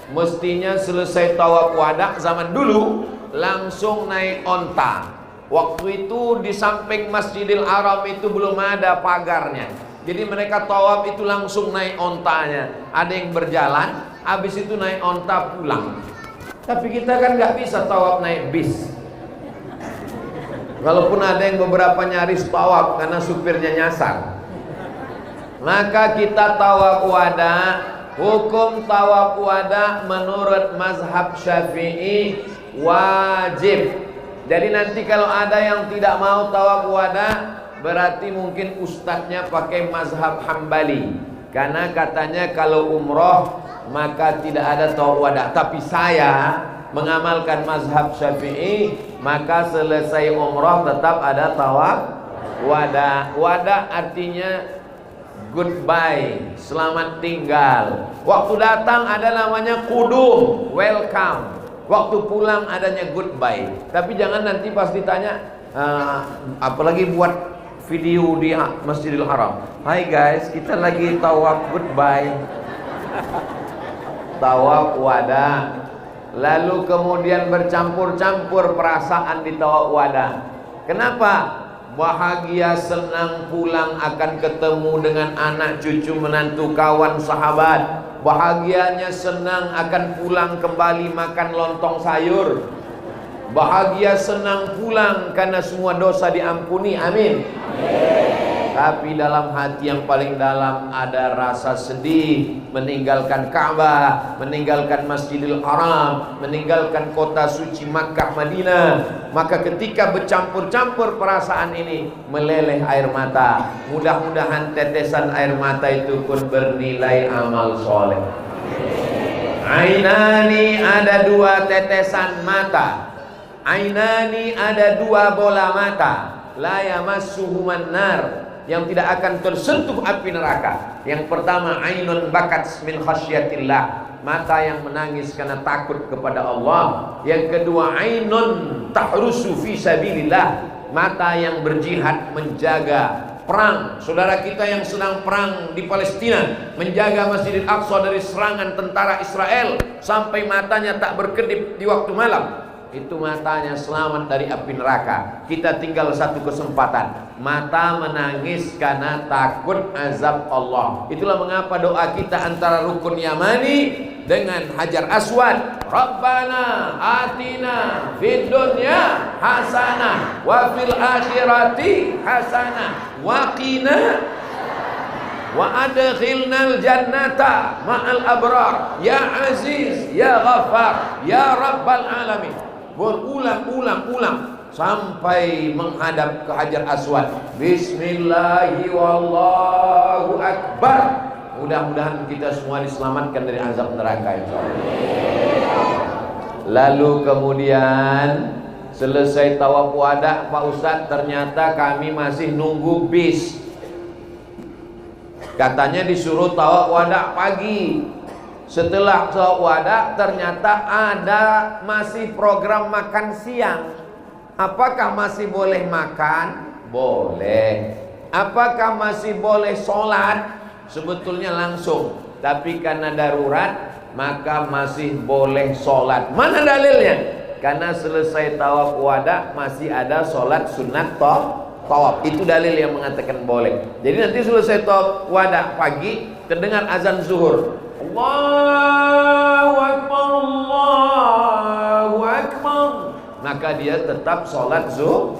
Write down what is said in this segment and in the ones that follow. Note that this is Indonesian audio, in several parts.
mestinya selesai tawaf wada zaman dulu langsung naik onta. Waktu itu di samping Masjidil Haram itu belum ada pagarnya, jadi mereka tawaf itu langsung naik ontanya. Ada yang berjalan, habis itu naik onta pulang. Tapi kita kan nggak bisa tawaf naik bis. Walaupun ada yang beberapa nyaris tawaf karena supirnya nyasar. Maka kita tawaf wada. Hukum tawaf wada menurut mazhab Syafi'i wajib. Jadi nanti kalau ada yang tidak mau tawaf wada, berarti mungkin ustadznya pakai mazhab Hambali, karena katanya kalau umroh maka tidak ada tawaf wada. Tapi saya mengamalkan mazhab Syafi'i, maka selesai umroh tetap ada tawaf wada. Wada artinya goodbye, selamat tinggal. Waktu datang ada namanya kudum, welcome. Waktu pulang adanya goodbye. Tapi jangan nanti pas ditanya, apalagi buat video di Masjidil Haram, hai guys, kita lagi tawaf goodbye. Tawaf wada. Lalu kemudian bercampur-campur perasaan di tawaf wada. Kenapa? Bahagia, senang pulang akan ketemu dengan anak cucu menantu kawan sahabat. Bahagianya senang akan pulang kembali makan lontong sayur. Bahagia senang pulang karena semua dosa diampuni, amin. Tapi dalam hati yang paling dalam ada rasa sedih, meninggalkan Ka'bah, meninggalkan Masjidil Haram, meninggalkan kota suci Makkah Madinah. Maka ketika bercampur-campur perasaan ini, meleleh air mata. Mudah-mudahan tetesan air mata itu pun bernilai amal soleh. Ainani, ada dua tetesan mata. Ainani, ada dua bola mata. La yamassuhuman nar, yang tidak akan tersentuh api neraka. Yang pertama, ainun bakat min khasyatillah, mata yang menangis karena takut kepada Allah. Yang kedua, ainun tahrusu fi sabilillah, mata yang berjihad menjaga perang. Saudara kita yang sedang perang di Palestina, menjaga Masjidil Aqsa dari serangan tentara Israel sampai matanya tak berkedip di waktu malam. Itu matanya selamat dari api neraka. Kita tinggal satu kesempatan, mata menangis karena takut azab Allah. Itulah mengapa doa kita antara rukun yamani dengan hajar aswad, Rabbana atina fid dunya hasanah wa fil akhirati hasanah wa qina wa adkhilnal jannata ma'al abrar ya aziz ya ghaffar ya rabbal alamin. Berulang-ulang sampai menghadap ke hajar aswad. Bismillahi wallahu akbar. Mudah-mudahan kita semua diselamatkan dari azab neraka, insyaallah. Lalu kemudian selesai tawaf wada, Pak Ustadz, ternyata kami masih nunggu bis. Katanya disuruh tawaf wada pagi. Setelah tawaf wada ternyata ada masih program makan siang. Apakah masih boleh makan? Boleh. Apakah masih boleh sholat? Sebetulnya langsung. Tapi karena darurat maka masih boleh sholat. Mana dalilnya? Karena selesai tawaf wada masih ada sholat sunat tawaf. Itu dalil yang mengatakan boleh. Jadi nanti selesai tawaf wada pagi, terdengar azan zuhur, Allahu Akbar, Allahu Akbar, maka dia tetap sholat zuhur.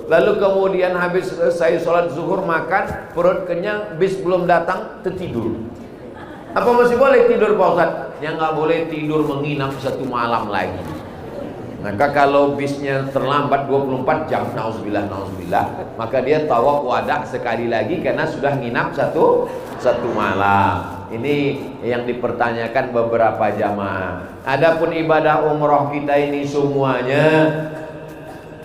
Lalu kemudian habis selesai sholat zuhur makan, perut kenyang, bis belum datang, tertidur. Apa masih boleh tidur, Pak Ustadz? Yang nggak boleh tidur menginap satu malam lagi. Maka kalau bisnya terlambat 24 jam, nauzubillah, maka dia tawaf wada sekali lagi karena sudah nginap satu malam. Ini yang dipertanyakan beberapa jamaah. Adapun ibadah umroh kita ini semuanya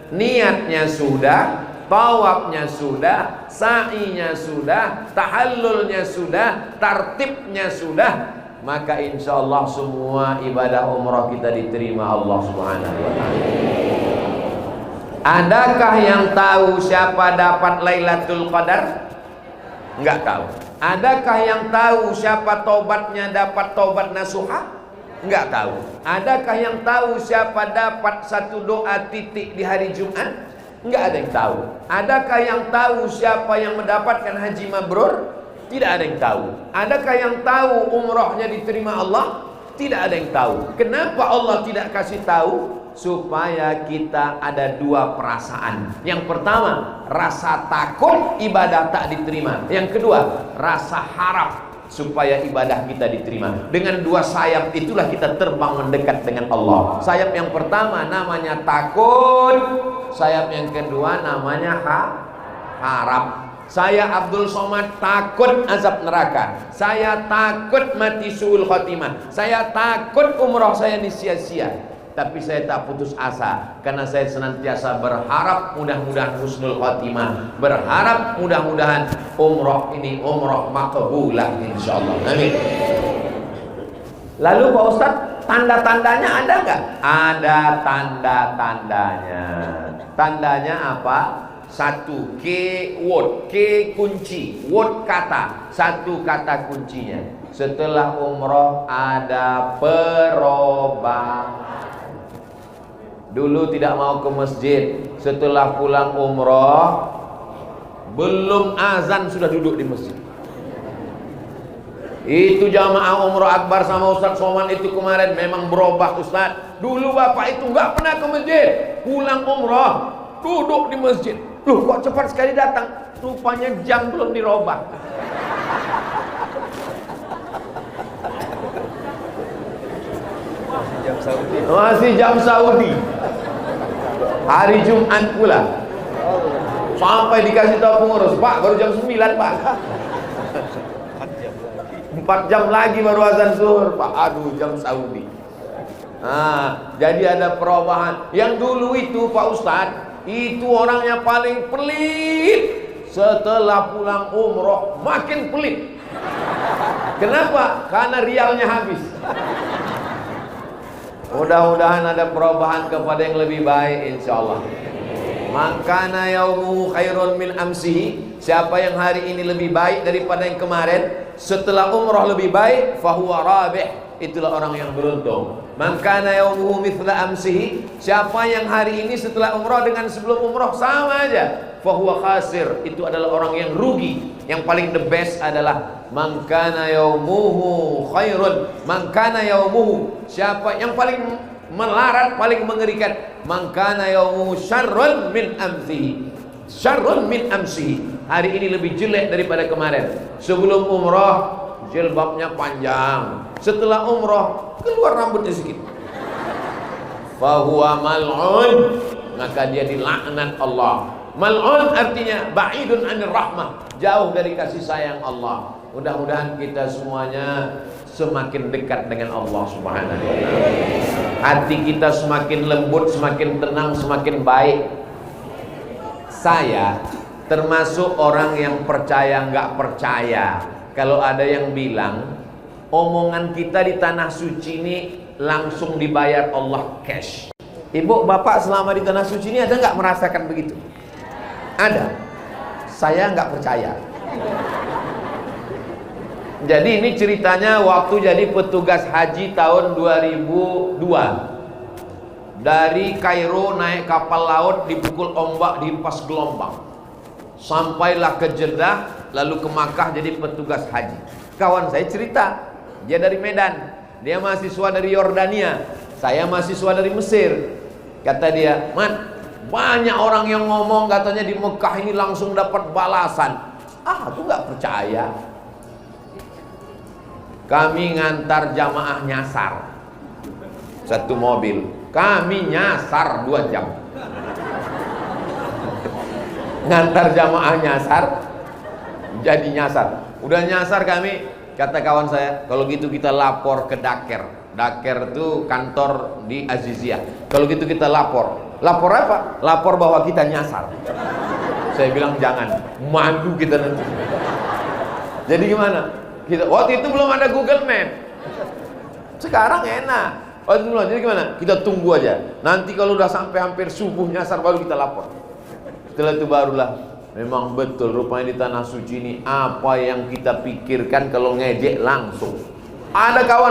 niatnya sudah, tawafnya sudah, sa'inya sudah, tahallulnya sudah, tartibnya sudah, maka insya Allah semua ibadah umrah kita diterima Allah Subhanahu wa ta'ala. Adakah yang tahu siapa dapat Lailatul Qadar? Enggak tahu. Adakah yang tahu siapa taubatnya dapat taubat nasuha? Enggak tahu. Adakah yang tahu siapa dapat satu doa titik di hari Jumat? Enggak ada yang tahu. Adakah yang tahu siapa yang mendapatkan haji mabrur? Tidak ada yang tahu. Adakah yang tahu umrahnya diterima Allah? Tidak ada yang tahu. Kenapa Allah tidak kasih tahu? Supaya kita ada dua perasaan. Yang pertama, rasa takut ibadah tak diterima. Yang kedua, rasa harap supaya ibadah kita diterima. Dengan dua sayap itulah kita terbang mendekat dengan Allah. Sayap yang pertama namanya takut, sayap yang kedua namanya harap. Saya Abdul Somad takut azab neraka. Saya takut mati suul khotimah. Saya takut umrah saya sia-sia. Tapi saya tak putus asa, karena saya senantiasa berharap mudah-mudahan husnul khotimah, berharap mudah-mudahan umrah ini umrah maqbulah insyaallah. Amin. Lalu Pak Ustadz, tanda-tandanya ada nggak? Ada tanda-tandanya. Tandanya apa? Satu, keyword, ke kunci, word kata, satu kata kuncinya. Setelah umrah ada perubahan. Dulu tidak mau ke masjid, setelah pulang umrah belum azan sudah duduk di masjid. Itu jamaah umrah akbar sama Ustadz Somad itu kemarin memang berubah Ustadz. Dulu bapak itu nggak pernah ke masjid, pulang umrah duduk di masjid. Loh kok cepat sekali datang? Rupanya jam belum dirubah. Masih jam Saudi. Hari Jumat pula. Sampai dikasih tahu pengurus, Pak baru jam 9 Pak. 4 jam lagi baru azan zuhur Pak. Aduh, jam Saudi. Nah, jadi ada perubahan. Yang dulu itu Pak Ustadz, itu orangnya paling pelit. Setelah pulang umroh makin pelit. Kenapa? Karena rialnya habis. Mudah-mudahan ada perubahan kepada yang lebih baik insyaallah. Makana yaumuhu khairun min amsihi. Siapa yang hari ini lebih baik daripada yang kemarin, setelah umrah lebih baik, fahuwa rabih. Itulah orang yang beruntung. Makana yaumuhu mithla amsihi. Siapa yang hari ini setelah umrah dengan sebelum umrah sama aja, fahuwa khasir. Itu adalah orang yang rugi. Yang paling the best adalah man kana yaumuhu khairun, man kana yaumuhu, siapa yang paling melarat, paling mengerikan, man kana yaumuhu syarrun min amsihi, syarrun min amsihi. Hari ini lebih jelek daripada kemarin. Sebelum umrah jilbabnya panjang, setelah umrah keluar rambutnya sedikit, fahuwa mal'un, maka dia dilaknat Allah. Mal'un artinya ba'idun anir rahmah, jauh dari kasih sayang Allah. Mudah-mudahan kita semuanya semakin dekat dengan Allah Subhanahu wa ta'ala. Hati kita semakin lembut, semakin tenang, semakin baik. Saya termasuk orang yang percaya nggak percaya kalau ada yang bilang omongan kita di tanah suci ini langsung dibayar Allah cash. Ibu, bapak selama di tanah suci ini ada nggak merasakan begitu? Ada. Saya nggak percaya. Jadi ini ceritanya waktu jadi petugas haji tahun 2002. Dari Kairo naik kapal laut, dipukul ombak, dihempas gelombang. Sampailah ke Jeddah, lalu ke Makkah jadi petugas haji. Kawan saya cerita, dia dari Medan, dia mahasiswa dari Yordania, saya mahasiswa dari Mesir. Kata dia, "Man, banyak orang yang ngomong katanya di Mekah ini langsung dapat balasan." Aku nggak percaya. Kami ngantar jamaah nyasar satu mobil, kami nyasar 2 jam. Ngantar jamaah nyasar, jadi nyasar. Udah nyasar kami, kata kawan saya, kalau gitu kita lapor ke Daker. Daker itu kantor di Aziziyah. Kalau gitu kita lapor. Lapor apa? Lapor bahwa kita nyasar. Saya bilang jangan, malu kita nanti. Jadi gimana? Kita, waktu itu belum ada Google Map. Sekarang enak. Waktu itu belum. Jadi gimana? Kita tunggu aja. Nanti kalau udah sampai hampir subuh nyasar baru kita lapor. Setelah itu barulah Memang betul, rupanya di tanah suci ini apa yang kita pikirkan kalau ngejek langsung. Ada kawan